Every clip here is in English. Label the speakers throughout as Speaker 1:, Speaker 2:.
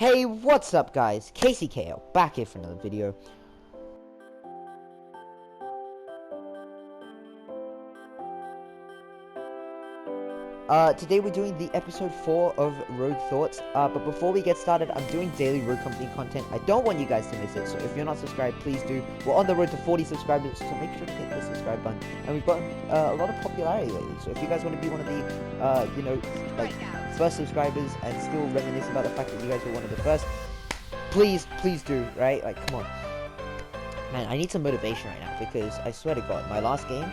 Speaker 1: Hey, what's up guys? KCKL back here for another video. Today we're doing the episode 4 of Rogue Thoughts, but before we get started, I'm doing daily Rogue Company content. I don't want you guys to miss it, so if you're not subscribed, please do. We're on the road to 40 subscribers, so make sure to hit the subscribe button. And we've gotten a lot of popularity lately, so if you guys want to be one of the, first subscribers and still reminisce about the fact that you guys were one of the first, please do, right? Like, come on. Man, I need some motivation right now, because I swear to God, my last game,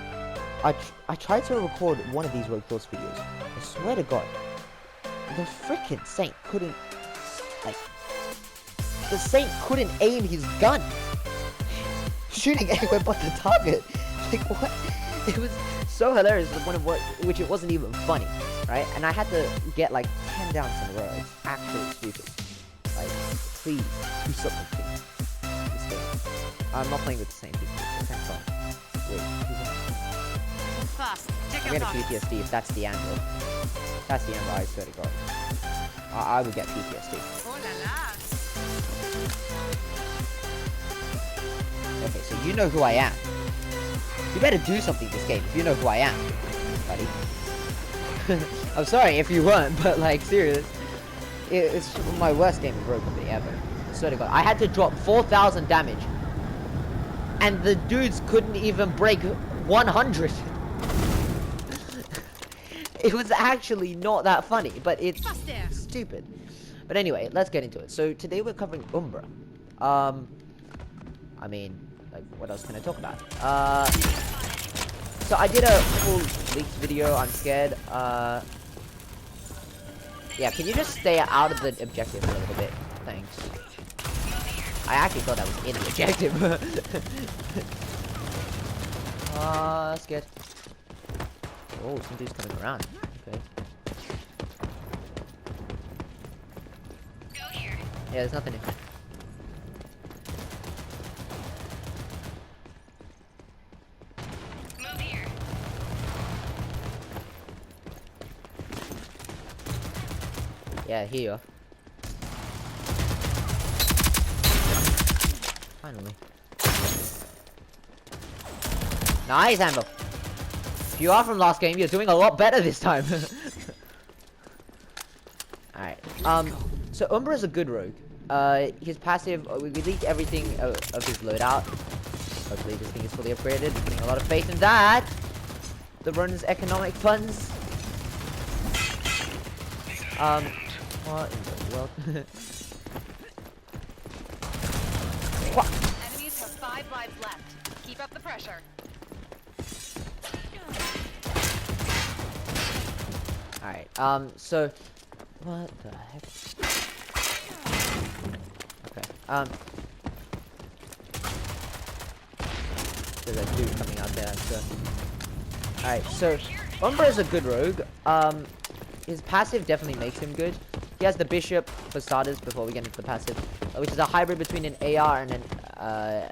Speaker 1: I tried to record one of these Rogue Thoughts videos. I swear to God, the freaking Saint couldn't, the Saint couldn't aim his gun. Shooting anywhere but the target. Like, what? It was so hilarious, which it wasn't even funny, right? And I had to get like 10 downs in a row. It's actually stupid. Like, please, do something, please. I'm not playing with the same people. Thank God. Wait, who's that? I'm getting PTSD if that's the angle. That's the angle, I swear to God. I would get PTSD. Okay, so you know who I am. You better do something this game if you know who I am, buddy. I'm sorry if you weren't, but like, serious. It's my worst game of Rogue Company ever. I swear to God. I had to drop 4,000 damage. And the dudes couldn't even break 100. It was actually not that funny, but it's stupid. But anyway, let's get into it. So today we're covering Umbra. I mean, like, what else can I talk about? So I did a full leaked video. I'm scared. Yeah, can you just stay out of the objective for a little bit? Thanks. I actually thought that was in the objective. Scared. Oh, some dude's coming around. Okay. Go here. Yeah, there's nothing in here. Move here. Yeah, here you are. Finally. Nice, Amber. If you are from last game, you're doing a lot better this time. Alright. So Umbra is a good rogue. His passive, we leaked everything of his loadout. Hopefully this thing is fully upgraded. Putting a lot of faith in that. The Ronin's economic funds. What in the world? What?
Speaker 2: Enemies have 5 lives left. Keep up the pressure.
Speaker 1: Alright, so what the heck? Okay, there's a dude coming out there, so alright, so Umbra is a good rogue. His passive definitely makes him good. He has the Bishop for starters before we get into the passive, which is a hybrid between an AR and a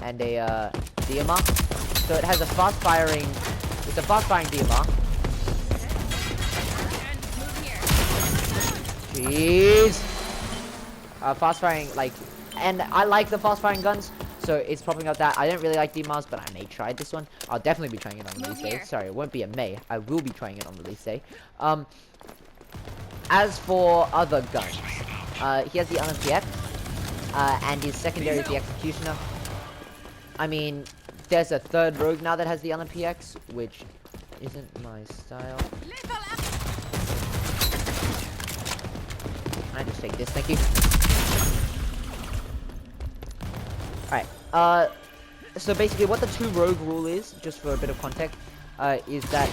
Speaker 1: DMR. So it has a fast firing, it's a fast firing DMR. Jeez. Fast firing, like, and I like the fast firing guns, so it's popping out that. I don't really like DMRs, but I may try this one. I'll definitely be trying it on release day. Sorry, it won't be a may. I will be trying it on release day. As for other guns, he has the LMPX, and his secondary is the Executioner. I mean, there's a third rogue now that has the LMPX, which isn't my style. I just take this, thank you. Alright, so basically what the 2 rogue rule is, just for a bit of context, is that,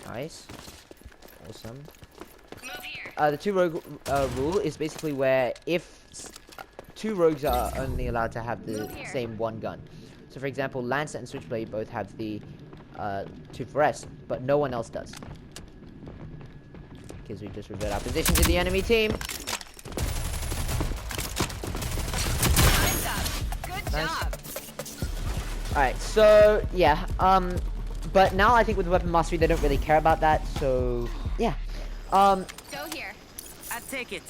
Speaker 1: nice. Awesome. The 2 rogue, rule is basically where if 2 rogues are only allowed to have the same one gun. So for example, Lancer and Switchblade both have the 2-4S, but no one else does. Because we just revert our position to the enemy team. Good job. Alright, so yeah, But now I think with weapon mastery they don't really care about that. So yeah.
Speaker 2: Go here.
Speaker 3: I take it.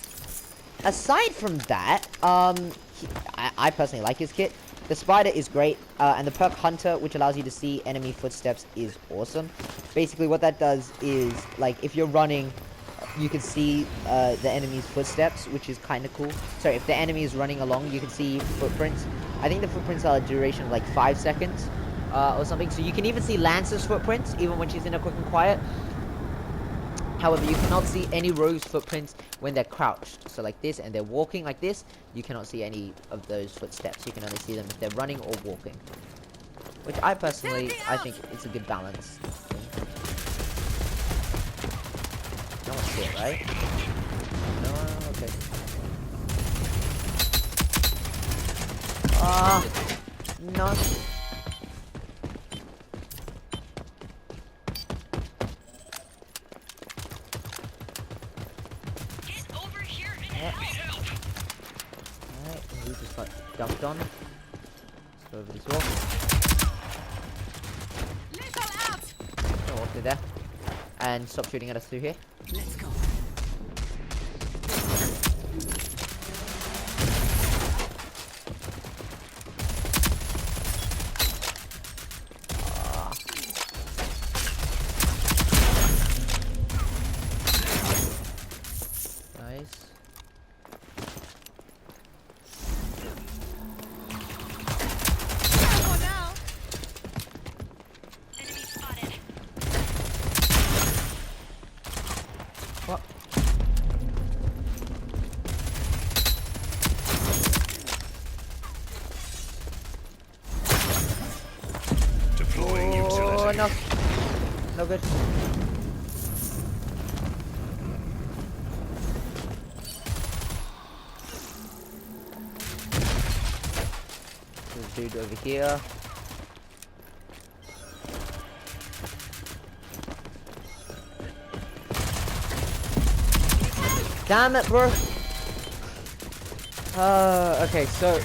Speaker 1: Aside from that, I personally like his kit. The spider is great, and the perk hunter, which allows you to see enemy footsteps, is awesome. Basically, what that does is, like, if you're running, you can see the enemy's footsteps, which is kind of cool. So if the enemy is running along, you can see footprints. I think the footprints are a duration of like 5 seconds or something. So you can even see Lance's footprints, even when she's in a quick and quiet. However, you cannot see any Rogue's footprints when they're crouched. So like this, and they're walking like this, you cannot see any of those footsteps. You can only see them if they're running or walking. Which I personally, I think it's a good balance. No one's here, right? No, okay. No. Alright, we just got dumped on. Let's go over this wall. Go walk through there. And stop shooting at us through here.
Speaker 3: Let's go.
Speaker 1: Nice.
Speaker 2: Oh no.
Speaker 3: Enemy spotted.
Speaker 1: What?
Speaker 4: Deploying utility.
Speaker 1: Oh, no. No good. This dude over here. Damn it, bro. Okay, so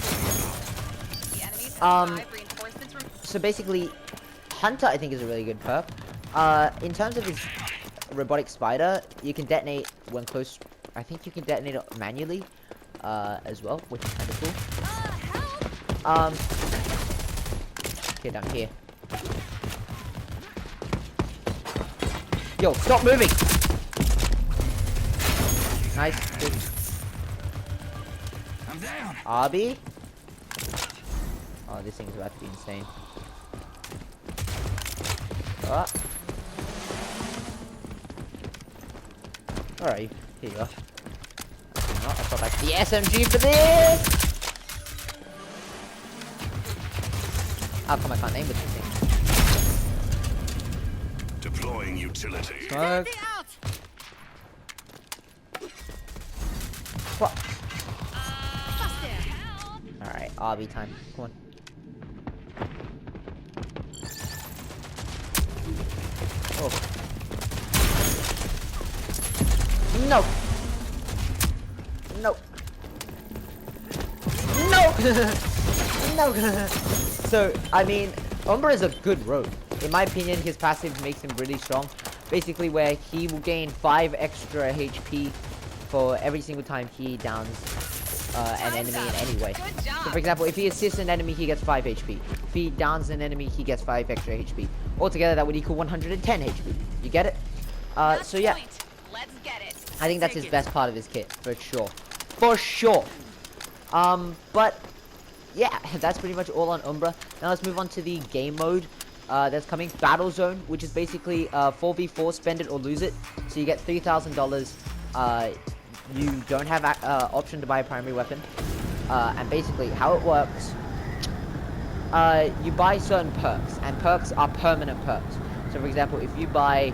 Speaker 2: The enemies have 5 reinforcements from
Speaker 1: so basically, Hunter I think is a really good perk. In terms of his robotic spider, you can detonate when close. I think you can detonate it manually, as well, which is kind of cool.
Speaker 2: help!
Speaker 1: Okay, down here. Yo, stop moving! Nice. Good.
Speaker 4: I'm down.
Speaker 1: RB? Oh, this thing's about to be insane. Oh. Alright, here you go. Oh, I got back the SMG for this! How come I can't aim with this thing?
Speaker 4: Deploying utility.
Speaker 1: Smoke.
Speaker 3: Out.
Speaker 1: What?
Speaker 2: Busted!
Speaker 1: Alright, RB time. Come on. Oh. No! No! No! No! So, I mean, Umbra is a good rogue. In my opinion, his passive makes him really strong. Basically, where he will gain 5 extra HP for every single time he downs an enemy in any way.
Speaker 2: Good job.
Speaker 1: So, for example, if he assists an enemy, he gets 5 HP. If he downs an enemy, he gets 5 extra HP. Altogether, that would equal 110 HP. You get it?
Speaker 2: Last
Speaker 1: So yeah,
Speaker 2: point. Let's get it.
Speaker 1: I think that's his best part of his kit, for sure. For sure. But yeah, that's pretty much all on Umbra. Now let's move on to the game mode that's coming. Battle Zone, which is basically 4v4, spend it or lose it. So you get $3,000. You don't have option to buy a primary weapon. And basically how it works, you buy certain perks, and perks are permanent perks. So for example, if you buy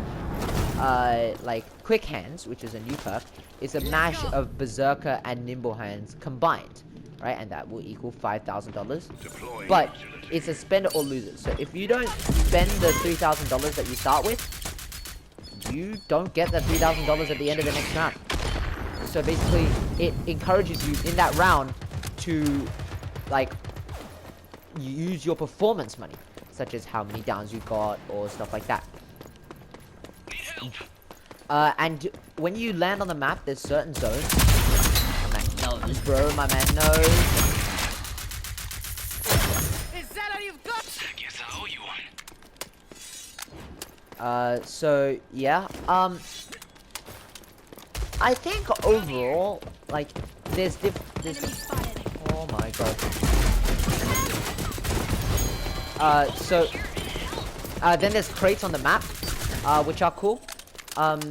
Speaker 1: like Quick Hands, which is a new perk, it's a mash of Berserker and Nimble Hands combined, right? And that will equal $5,000.
Speaker 4: Deploying
Speaker 1: But
Speaker 4: utility.
Speaker 1: it's a spend it or lose it. So if you don't spend the $3,000 that you start with, you don't get that $3,000 at the end of the next round. So basically, it encourages you in that round to, like, use your performance money. such as how many downs you got or stuff like that. And when you land on the map, there's certain zones. My man knows, bro. My man knows.
Speaker 3: Is that all you've got?
Speaker 4: I guess I owe you one.
Speaker 1: So yeah. I think overall, like, there's
Speaker 3: Enemy spotted.
Speaker 1: oh my god. Then there's crates on the map, which are cool.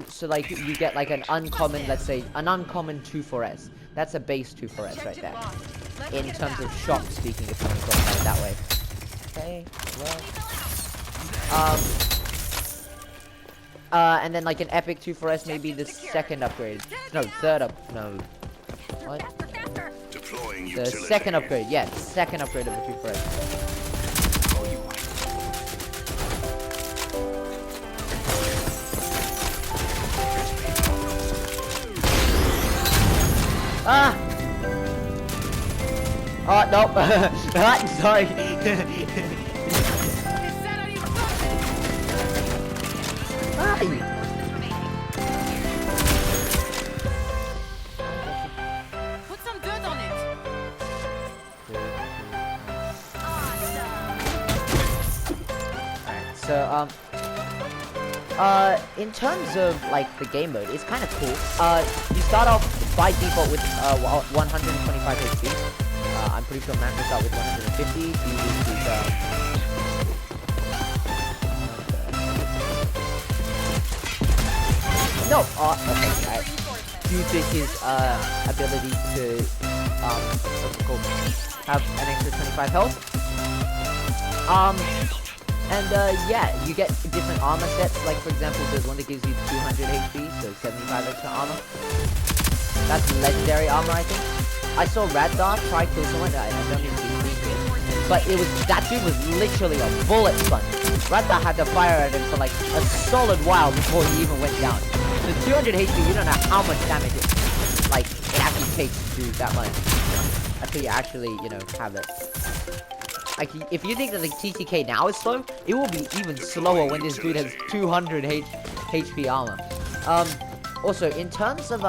Speaker 1: So like you get like an uncommon, let's say an uncommon 2-4S. That's a base 2-4S right there. In terms of shop speaking, if you want to talk about it that way. Okay, well. And then like an epic 2-4S, maybe the second upgrade. No, third up. No. What?
Speaker 4: Deploying
Speaker 1: The
Speaker 4: utility.
Speaker 1: second upgrade. Yeah, second upgrade of the 2-4S.
Speaker 4: Owe you one.
Speaker 1: Ah! Oh, nope. Ah, sorry.
Speaker 3: Is that all you've got?
Speaker 1: Hi.
Speaker 3: Put some dirt on it.
Speaker 1: Alright, so, in terms of, like, the game mode, it's kind of cool. You start off by default with, 125 HP. I'm pretty sure Mac will start with 150. He uses, no, okay, alright. Due to his, ability to, what's it called? Have an extra 25 health. And yeah, you get different armor sets. Like for example, there's one that gives you 200 HP, so 75 extra armor. That's legendary armor, I think. I saw Radar try kill someone. I don't even think he did, but it was that dude was literally a bullet sponge. Radar had to fire at him for like a solid while before he even went down. The 200 HP, you don't know how much damage it actually takes to do that much. Until you actually, you know, have it. Like, if you think that the TTK now is slow, it will be even slower when this dude has 200 HP armor. Also, in terms of,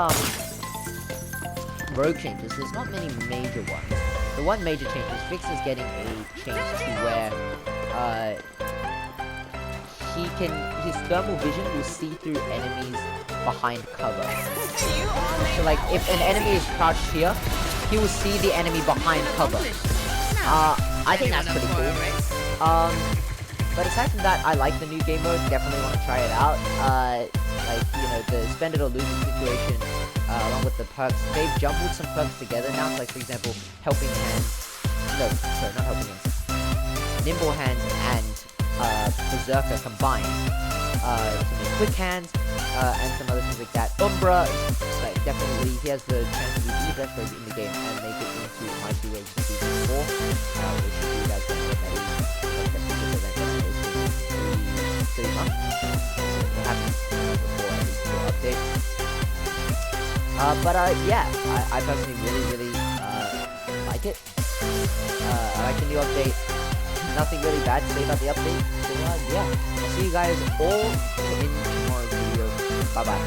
Speaker 1: rogue changes, there's not many major ones. The one major change is Fix is getting a change to where, his thermal vision will see through enemies behind cover. So, like, if an enemy is crouched here, he will see the enemy behind cover. I think that's pretty cool. But aside from that, I like the new game mode. Definitely want to try it out. Like, you know, the spend it or lose it situation, along with the perks. They've jumbled some perks together now. So like, for example, helping hands. No, sorry, not helping hands. Nimble hands and berserker combined. To make quick hands, and some other things like that. Umbra, like, definitely, he has the chance to be the best rogue in the game and make it into my 2 rogues in season 4. Which you guys can get that is like the biggest event that is in 3 months. It happens before every single update. But yeah, I personally really like it. I like the new update. Nothing really bad to say about the update. So yeah, I'll see you guys all in tomorrow's video. Bye bye.